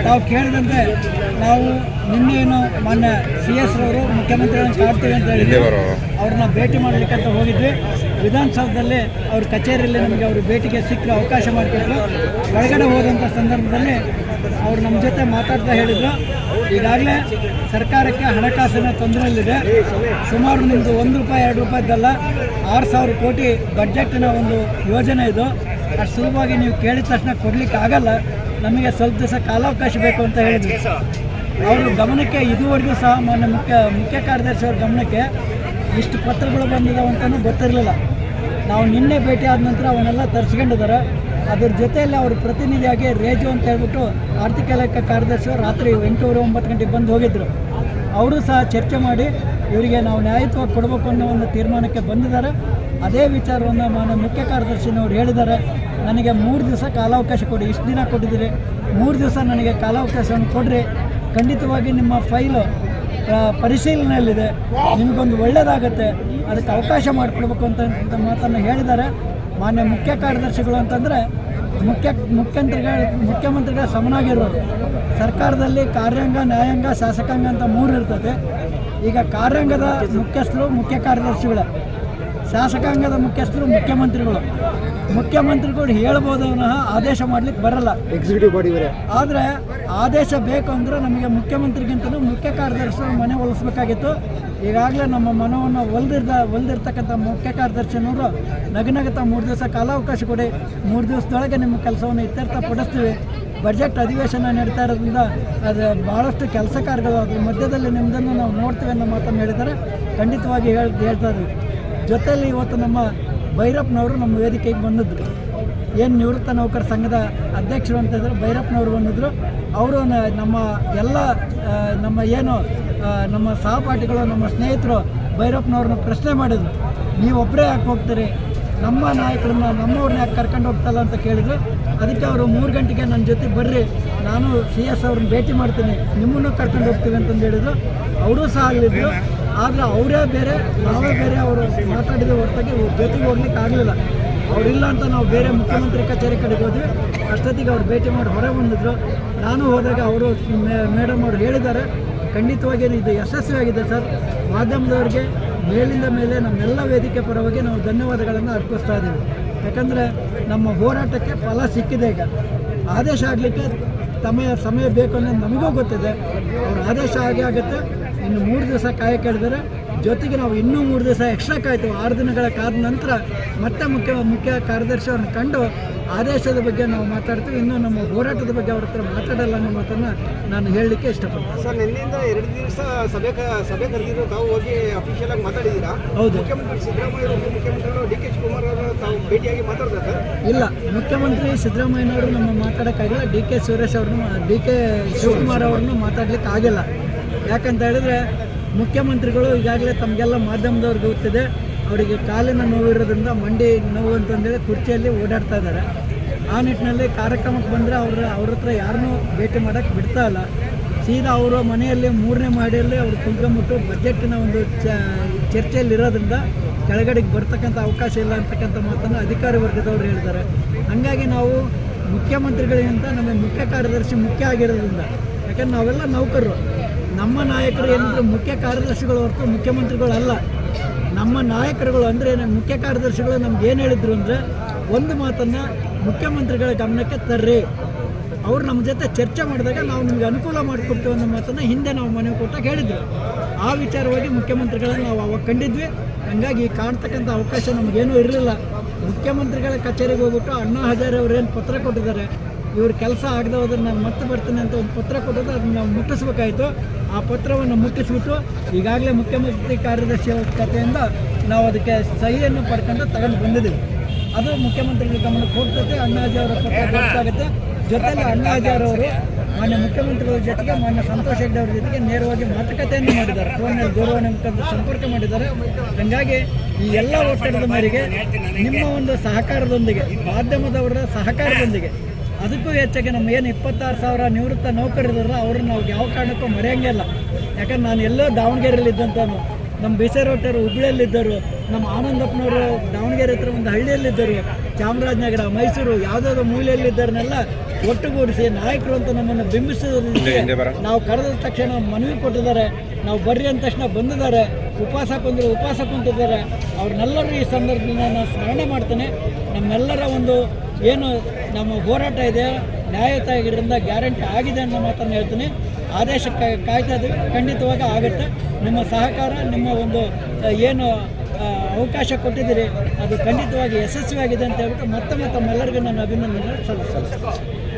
ನಾವು ಕೇಳಿದಂತೆ ನಾವು ನಿನ್ನೇನು ಮಾನ್ಯ CS ರವರು ಮುಖ್ಯಮಂತ್ರಿಗಳನ್ನು ಕಾಡ್ತೀವಿ ಅಂತ ಹೇಳಿದ್ರು. ಅವ್ರನ್ನ ಭೇಟಿ ಮಾಡಲಿಕ್ಕಂತ ಹೋಗಿದ್ವಿ. ವಿಧಾನಸೌಧದಲ್ಲಿ ಅವ್ರ ಕಚೇರಿಯಲ್ಲಿ ನಮಗೆ ಅವರು ಭೇಟಿಗೆ ಸಿಕ್ಕಲು ಅವಕಾಶ ಮಾಡಿಕೊಟ್ರು. ಒಳಗಡೆ ಹೋದಂಥ ಸಂದರ್ಭದಲ್ಲಿ ಅವರು ನಮ್ಮ ಜೊತೆ ಮಾತಾಡ್ತಾ ಹೇಳಿದರು, ಈಗಾಗಲೇ ಸರ್ಕಾರಕ್ಕೆ ಹಣಕಾಸಿನ ತೊಂದರೆಯಲ್ಲಿದೆ. ಸುಮಾರು ನಿಮ್ಮದು ₹1 ₹2 6,000 ಕೋಟಿ ಬಡ್ಜೆಟ್ಟಿನ ಒಂದು ಯೋಜನೆ ಇದು. ಅಷ್ಟು ಸುಲಭವಾಗಿ ನೀವು ಕೇಳಿದ ತಕ್ಷಣ ಕೊಡಲಿಕ್ಕೆ ಆಗಲ್ಲ, ನಮಗೆ ಸ್ವಲ್ಪ ದಿವಸ ಕಾಲಾವಕಾಶ ಬೇಕು ಅಂತ ಹೇಳಿದ್ರು. ಅವರು ಗಮನಕ್ಕೆ ಇದುವರೆಗೂ ಸಹ ಮಾನ್ಯ ಮುಖ್ಯ ಕಾರ್ಯದರ್ಶಿ ಅವ್ರ ಗಮನಕ್ಕೆ ಇಷ್ಟು ಪತ್ರಗಳು ಬಂದಿದ್ದಾವೆ ಅಂತಲೂ ಗೊತ್ತಿರಲಿಲ್ಲ. ನಾವು ನಿನ್ನೆ ಭೇಟಿ ಆದ ನಂತರ ಅವನ್ನೆಲ್ಲ ತರಿಸ್ಕೊಂಡಿದ್ದಾರೆ. ಅದ್ರ ಜೊತೆಯಲ್ಲಿ ಅವರು ಪ್ರತಿನಿಧಿಯಾಗಿ ರೇಜು ಅಂತ ಹೇಳ್ಬಿಟ್ಟು ಆರ್ಥಿಕ ಇಲಾಖೆ ಕಾರ್ಯದರ್ಶಿ ರಾತ್ರಿ 8:30-9 ಗಂಟೆಗೆ ಬಂದು ಹೋಗಿದ್ದರು. ಅವರು ಸಹ ಚರ್ಚೆ ಮಾಡಿ ಇವರಿಗೆ ನಾವು ನ್ಯಾಯಯುತವಾಗಿ ಕೊಡಬೇಕು ಅನ್ನೋ ಒಂದು ತೀರ್ಮಾನಕ್ಕೆ ಬಂದಿದ್ದಾರೆ. ಅದೇ ವಿಚಾರವನ್ನು ಮಾನ್ಯ ಮುಖ್ಯ ಕಾರ್ಯದರ್ಶಿನವರು ಹೇಳಿದ್ದಾರೆ, ನನಗೆ 3 ದಿವಸ ಕಾಲಾವಕಾಶ ಕೊಡಿ, ಇಷ್ಟು ದಿನ ಕೊಟ್ಟಿದ್ದೀರಿ, 3 ದಿವಸ ನನಗೆ ಕಾಲಾವಕಾಶವನ್ನು ಕೊಡ್ರಿ, ಖಂಡಿತವಾಗಿ ನಿಮ್ಮ ಫೈಲು ಪರಿಶೀಲನೆಯಲ್ಲಿದೆ, ನಿಮಗೊಂದು ಒಳ್ಳೆಯದಾಗುತ್ತೆ, ಅದಕ್ಕೆ ಅವಕಾಶ ಮಾಡಿಕೊಡ್ಬೇಕು ಅಂತ ಮಾತನ್ನು ಹೇಳಿದ್ದಾರೆ. ಮಾನ್ಯ ಮುಖ್ಯ ಕಾರ್ಯದರ್ಶಿಗಳು ಅಂತಂದರೆ ಮುಖ್ಯಮಂತ್ರಿಗಳ ಸಮನಾಗಿರೋರು. ಸರ್ಕಾರದಲ್ಲಿ ಕಾರ್ಯಾಂಗ, ನ್ಯಾಯಾಂಗ, ಶಾಸಕಾಂಗ ಅಂತ 3 ಇರ್ತದೆ. ಈಗ ಕಾರ್ಯಾಂಗದ ಮುಖ್ಯಸ್ಥರು ಮುಖ್ಯ ಕಾರ್ಯದರ್ಶಿಗಳೇ, ಶಾಸಕಾಂಗದ ಮುಖ್ಯಸ್ಥರು ಮುಖ್ಯಮಂತ್ರಿಗಳು ಹೇಳ್ಬೋದು ಆದೇಶ ಮಾಡ್ಲಿಕ್ಕೆ ಬರಲ್ಲ, ಎಕ್ಸಿಕ್ಯೂಟಿವ್ ಬಾಡಿ ಇವರೇ. ಆದರೆ ಆದೇಶ ಬೇಕು ಅಂದರೆ ನಮಗೆ ಮುಖ್ಯಮಂತ್ರಿಗಿಂತಲೂ ಮುಖ್ಯ ಕಾರ್ಯದರ್ಶಿ ಮನೆ ಒಲಿಸ್ಬೇಕಾಗಿತ್ತು. ಈಗಾಗಲೇ ನಮ್ಮ ಮನವನ್ನು ಒಲ್ದಿರ್ತಕ್ಕಂಥ ಮುಖ್ಯ ಕಾರ್ಯದರ್ಶಿನವರು ನಗನಗತ 3 ದಿವಸ ಕಾಲಾವಕಾಶ ಕೊಡಿ, 3 ದಿವಸದೊಳಗೆ ನಿಮ್ಮ ಕೆಲಸವನ್ನು ಇತ್ಯರ್ಥಪಡಿಸ್ತೀವಿ. ಬಜೆಟ್ ಅಧಿವೇಶನ ನಡೀತಾ ಇರೋದ್ರಿಂದ ಅದು ಭಾಳಷ್ಟು ಕೆಲಸ ಕಾರ್ಯಗಳು, ಅದ್ರ ಮಧ್ಯದಲ್ಲಿ ನಿಮ್ಮದನ್ನು ನಾವು ನೋಡ್ತೀವಿ ಅನ್ನೋ ಮಾತನ್ನು ಹೇಳಿದ್ದಾರೆ. ಖಂಡಿತವಾಗಿ ಹೇಳ್ತಾ ಇದ್ದೀವಿ. ಜೊತೆಯಲ್ಲಿ ಇವತ್ತು ನಮ್ಮ ಭೈರಪ್ಪನವರು ನಮ್ಮ ವೇದಿಕೆಗೆ ಬಂದಿದ್ದರು. ಏನು ನಿವೃತ್ತ ನೌಕರ ಸಂಘದ ಅಧ್ಯಕ್ಷರು ಅಂತಿದ್ರು, ಭೈರಪ್ಪನವರು ಬಂದಿದ್ದರು. ಅವರು ನಮ್ಮ ಸಹಪಾಠಿಗಳು, ನಮ್ಮ ಸ್ನೇಹಿತರು ಭೈರಪ್ಪನವ್ರನ್ನ ಪ್ರಶ್ನೆ ಮಾಡಿದರು, ನೀವೊಬ್ಬರೇ ಯಾಕೆ ಹೋಗ್ತೀರಿ, ನಮ್ಮ ನಾಯಕರನ್ನ ನಮ್ಮವ್ರನ್ನ ಯಾಕೆ ಕರ್ಕೊಂಡು ಹೋಗ್ತಲ್ಲ ಅಂತ ಕೇಳಿದರು. ಅದಕ್ಕೆ ಅವರು 3 ಗಂಟೆಗೆ ನನ್ನ ಜೊತೆ ಬರ್ರಿ, ನಾನು CS ಅವ್ರನ್ನ ಭೇಟಿ ಮಾಡ್ತೀನಿ, ನಿಮ್ಮನ್ನು ಕರ್ಕೊಂಡು ಹೋಗ್ತೀವಿ ಅಂತಂದು ಹೇಳಿದರು. ಅವರೂ ಸಹ ಅಲ್ಲಿದ್ದರು. ಆದರೆ ಅವರೇ ಬೇರೆ, ನಾವೇ ಬೇರೆ. ಅವರು ಮಾತಾಡಿದ ಹೊರತಾಗಿ ಜೊತೆಗೆ ಹೋಗ್ಲಿಕ್ಕೆ ಆಗಲಿಲ್ಲ. ಅವರಿಲ್ಲ ಅಂತ ನಾವು ಬೇರೆ ಮುಖ್ಯಮಂತ್ರಿ ಕಚೇರಿ ಕಡೆಗೆ ಹೋದ್ವಿ. ಅಷ್ಟೊತ್ತಿಗೆ ಅವ್ರು ಭೇಟಿ ಮಾಡಿ ಹೊರ ಬಂದಿದ್ರು. ನಾನು ಹೋದಾಗ ಅವರು ಮೇಡಮ್ ಅವರು ಹೇಳಿದ್ದಾರೆ, ಖಂಡಿತವಾಗಿ ಇದು ಯಶಸ್ವಿಯಾಗಿದೆ ಸರ್. ಮಾಧ್ಯಮದವರಿಗೆ ಮೇಲಿಂದ ಮೇಲೆ ನಮ್ಮೆಲ್ಲ ವೇದಿಕೆ ಪರವಾಗಿ ನಾವು ಧನ್ಯವಾದಗಳನ್ನು ಅರ್ಪಿಸ್ತಾ ಇದ್ದೀವಿ. ಯಾಕಂದರೆ ನಮ್ಮ ಹೋರಾಟಕ್ಕೆ ಫಲ ಸಿಕ್ಕಿದೆ. ಈಗ ಆದೇಶ ಆಗಲಿಕ್ಕೆ ಸಮಯ ಬೇಕು ಅನ್ನೋದು ನಮಗೂ ಗೊತ್ತಿದೆ. ಅವ್ರ ಆದೇಶ ಆಗುತ್ತೆ. ಇನ್ನು 3 ದಿವಸ ಕಾಯಕ್ಕೆ ಹೇಳಿದರೆ, ಜೊತೆಗೆ ನಾವು ಇನ್ನೂ 3 ದಿವಸ ಎಕ್ಸ್ಟ್ರಾ ಕಾಯ್ತು. 6 ದಿನಗಳ ಕಾದ ನಂತರ ಮತ್ತೆ ಮುಖ್ಯ ಕಾರ್ಯದರ್ಶಿ ಅವ್ರನ್ನ ಕಂಡು ಆದೇಶದ ಬಗ್ಗೆ ನಾವು ಮಾತಾಡ್ತೀವಿ. ಇನ್ನು ನಮ್ಮ ಹೋರಾಟದ ಬಗ್ಗೆ ಅವ್ರ ಹತ್ರ ಮಾತಾಡಲ್ಲ ಅನ್ನೋ ಮಾತನ್ನು ನಾನು ಹೇಳಲಿಕ್ಕೆ ಇಷ್ಟಪಡ್ತೀನಿ. ಸರ್, ನಿನ್ನೆಯಿಂದ 2 ದಿವಸ ಸಭೆ ಕರೆದಿದ್ದು ತಾವು ಹೋಗಿ ಅಫಿಷಿಯಲ್ ಆಗಿ ಮಾತಾಡಿದ್ದೀರಾ? ಹೌದು. ಮುಖ್ಯಮಂತ್ರಿ ಸಿದ್ದರಾಮಯ್ಯ ಅವರು, ಮುಖ್ಯಮಂತ್ರಿಗಳು DK ಶಿವಕುಮಾರ್ ಅವರು ತಾವು ಭೇಟಿಯಾಗಿ ಮಾತಾಡ್ತಾರೆ ಸರ್? ಇಲ್ಲ, ಮುಖ್ಯಮಂತ್ರಿ ಸಿದ್ದರಾಮಯ್ಯನವರು ನಮ್ಮ ಮಾತಾಡೋಕ್ಕಾಗಿಲ್ಲ. DK ಶಿವಕುಮಾರ್ ಅವ್ರನ್ನು ಮಾತಾಡ್ಲಿಕ್ಕೆ ಆಗಿಲ್ಲ. ಯಾಕಂತ ಹೇಳಿದ್ರೆ ಮುಖ್ಯಮಂತ್ರಿಗಳು ಈಗಾಗಲೇ ತಮಗೆಲ್ಲ ಮಾಧ್ಯಮದವ್ರಿಗೆ ಗೊತ್ತಿದೆ, ಅವರಿಗೆ ಕಾಲಿನ ನೋವು ಇರೋದ್ರಿಂದ ಮಂಡಿ ನೋವು ಅಂತಂದೇಳಿ ಕುರ್ಚಿಯಲ್ಲಿ ಓಡಾಡ್ತಾ ಇದ್ದಾರೆ. ಆ ನಿಟ್ಟಿನಲ್ಲಿ ಕಾರ್ಯಕ್ರಮಕ್ಕೆ ಬಂದರೆ ಅವ್ರ ಹತ್ರ ಯಾರನ್ನೂ ಭೇಟಿ ಮಾಡೋಕ್ಕೆ ಬಿಡ್ತಾ ಇಲ್ಲ. ಸೀದಾ ಅವರು ಮನೆಯಲ್ಲಿ 3ನೇ ಮಹಡಿಯಲ್ಲಿ ಅವರು ಕುಂತ್ಕೊಂಡ್ಬಿಟ್ಟು ಬಜೆಟ್ಟಿನ ಒಂದು ಚರ್ಚೆಯಲ್ಲಿರೋದ್ರಿಂದ ಕೆಳಗಡೆಗೆ ಬರ್ತಕ್ಕಂಥ ಅವಕಾಶ ಇಲ್ಲ ಅಂತಕ್ಕಂಥ ಮಾತನ್ನು ಅಧಿಕಾರಿ ವರ್ಗದವರು ಹೇಳಿದ್ದಾರೆ. ಹಾಗಾಗಿ ನಾವು ಮುಖ್ಯಮಂತ್ರಿಗಳಿಗಿಂತ ನಮ್ಮ ಮುಖ್ಯ ಕಾರ್ಯದರ್ಶಿ ಮುಖ್ಯ ಆಗಿರೋದ್ರಿಂದ, ಯಾಕಂದ್ರೆ ನಾವೆಲ್ಲ ನೌಕರರು, ನಮ್ಮ ನಾಯಕರು ಏನಿದ್ರು ಮುಖ್ಯ ಕಾರ್ಯದರ್ಶಿಗಳು ಹೊರತು ಮುಖ್ಯಮಂತ್ರಿಗಳು ಅಲ್ಲ. ನಮ್ಮ ನಾಯಕರುಗಳು ಅಂದರೆ ಮುಖ್ಯ ಕಾರ್ಯದರ್ಶಿಗಳು ನಮ್ಗೆ ಏನು ಹೇಳಿದ್ರು ಅಂದರೆ, ಒಂದು ಮಾತನ್ನು ಮುಖ್ಯಮಂತ್ರಿಗಳ ಗಮನಕ್ಕೆ ತರ್ರಿ, ಅವರು ನಮ್ಮ ಜೊತೆ ಚರ್ಚೆ ಮಾಡಿದಾಗ ನಾವು ನಿಮ್ಗೆ ಅನುಕೂಲ ಮಾಡಿಕೊಡ್ತೀವಿ ಅನ್ನೋ ಮಾತನ್ನು ಹಿಂದೆ ನಾವು ಮನವಿ ಕೊಟ್ಟಾಗ ಹೇಳಿದ್ರು. ಆ ವಿಚಾರವಾಗಿ ಮುಖ್ಯಮಂತ್ರಿಗಳನ್ನು ನಾವು ಅವಾಗ ಕಂಡಿದ್ವಿ. ಹಾಗಾಗಿ ಕಾಣ್ತಕ್ಕಂಥ ಅವಕಾಶ ನಮಗೇನೂ ಇರಲಿಲ್ಲ. ಮುಖ್ಯಮಂತ್ರಿಗಳ ಕಚೇರಿಗೆ ಹೋಗ್ಬಿಟ್ಟು ಅಣ್ಣಾ ಹಜಾರೆ ಅವರು ಏನು ಪತ್ರ ಕೊಟ್ಟಿದ್ದಾರೆ, ಇವ್ರ ಕೆಲಸ ಆಗದೆ ಹೋದ್ರೆ ನಾನು ಮತ್ತೆ ಬರ್ತೀನಿ ಅಂತ ಒಂದು ಪತ್ರ ಕೊಟ್ಟಿದ್ದು, ಅದನ್ನು ನಾವು ಮುಟ್ಟಿಸ್ಬೇಕಾಯಿತು. ಆ ಪತ್ರವನ್ನು ಮುಟ್ಟಿಸ್ಬಿಟ್ಟು ಈಗಾಗಲೇ ಮುಖ್ಯಮಂತ್ರಿ ಕಾರ್ಯದರ್ಶಿ ಕಥೆಯಿಂದ ನಾವು ಅದಕ್ಕೆ ಸಹಿಯನ್ನು ಪಡ್ಕೊಂಡು ತಗೊಂಡು ಬಂದಿದ್ದೀವಿ. ಅದು ಮುಖ್ಯಮಂತ್ರಿಗಳ ಗಮನಕ್ಕೆ ಹೋಗ್ತದೆ. ಅಣ್ಣಾಜಿ ಅವರ ಪತ್ರ ಗೊತ್ತಾಗುತ್ತೆ. ಜೊತೆಯಲ್ಲಿ ಅಣ್ಣಾಜಿ ಅವರು ಮಾನ್ಯ ಮುಖ್ಯಮಂತ್ರಿಗಳ ಜೊತೆಗೆ ಮಾನ್ಯ ಸಂತೋಷ್ ಹೆಗ್ಡೆ ಅವರ ಜೊತೆಗೆ ನೇರವಾಗಿ ಮಾತುಕತೆಯನ್ನು ಮಾಡಿದ್ದಾರೆ. ಫೋನಲ್ಲಿ ದೂರವಾಣಿ ಮುಖಾಂತರ ಸಂಪರ್ಕ ಮಾಡಿದ್ದಾರೆ. ಹಾಗಾಗಿ ಈ ಎಲ್ಲ ಒತ್ತಡದ ಮೇರೆಗೆ ನಿಮ್ಮ ಒಂದು ಸಹಕಾರದೊಂದಿಗೆ, ಮಾಧ್ಯಮದವರ ಸಹಕಾರದೊಂದಿಗೆ, ಅದಕ್ಕೂ ಹೆಚ್ಚಾಗಿ ನಮ್ಮ ಏನು 26,000 ನಿವೃತ್ತ ನೌಕರರಿದ್ದಾರಲ್ಲ ಅವ್ರನ್ನ ನಾವು ಯಾವ ಕಾರಣಕ್ಕೂ ಮರೆಯೋಂಗಿಲ್ಲ. ಯಾಕಂದ್ರೆ ನಾನು ಎಲ್ಲೋ ದಾವಣಗೆರೆಯಲ್ಲಿ ಇದ್ದಂಥವನು, ನಮ್ಮ ಬಿಸೇರೋಟರು ಹುಬ್ಳಿಯಲ್ಲಿದ್ದರು, ನಮ್ಮ ಆನಂದಪ್ಪನವರು ದಾವಣಗೆರೆ ಹತ್ರ ಒಂದು ಹಳ್ಳಿಯಲ್ಲಿದ್ದರು, ಚಾಮರಾಜನಗರ, ಮೈಸೂರು ಯಾವುದಾದ್ರು ಮೂಲೆಯಲ್ಲಿದ್ದರನ್ನೆಲ್ಲ ಒಟ್ಟುಗೂಡಿಸಿ ನಾಯಕರು ಅಂತ ನಮ್ಮನ್ನು ಬಿಂಬಿಸೋದ್ರಿಗೆ ನಾವು ಕರೆದ ತಕ್ಷಣ ಮನವಿ ಕೊಟ್ಟಿದ್ದಾರೆ. ನಾವು ಬರ್ರಿ ಅಂದ ತಕ್ಷಣ ಬಂದಿದ್ದಾರೆ. ಉಪವಾಸ ಕೊಂದರು ಉಪವಾಸ ಕುಂತಿದ್ದಾರೆ. ಅವ್ರನ್ನೆಲ್ಲರೂ ಈ ಸಂದರ್ಭದಲ್ಲಿ ನಾನು ಸ್ಮರಣೆ ಮಾಡ್ತೇನೆ. ನಮ್ಮೆಲ್ಲರ ಒಂದು ಏನು ನಮ್ಮ ಹೋರಾಟ ಇದೆ ನ್ಯಾಯಯುತವಾಗಿದ್ದರಿಂದ ಗ್ಯಾರಂಟಿ ಆಗಿದೆ ಅನ್ನೋ ಮಾತನ್ನು ಹೇಳ್ತೀನಿ. ಆದೇಶಕ್ಕೆ ಕಾಯ್ತಾ ಇದ್ದೀವಿ, ಖಂಡಿತವಾಗಿ ಆಗುತ್ತೆ. ನಿಮ್ಮ ಸಹಕಾರ, ನಿಮ್ಮ ಒಂದು ಏನು ಅವಕಾಶ ಕೊಟ್ಟಿದ್ದೀರಿ ಅದು ಖಂಡಿತವಾಗಿ ಯಶಸ್ವಿಯಾಗಿದೆ ಅಂತ ಹೇಳ್ಬಿಟ್ಟು ಮತ್ತೆ ತಮ್ಮೆಲ್ಲರಿಗೂ ನಾನು ಅಭಿನಂದನೆ ಸಲ್ಲಿಸ್ತೇನೆ.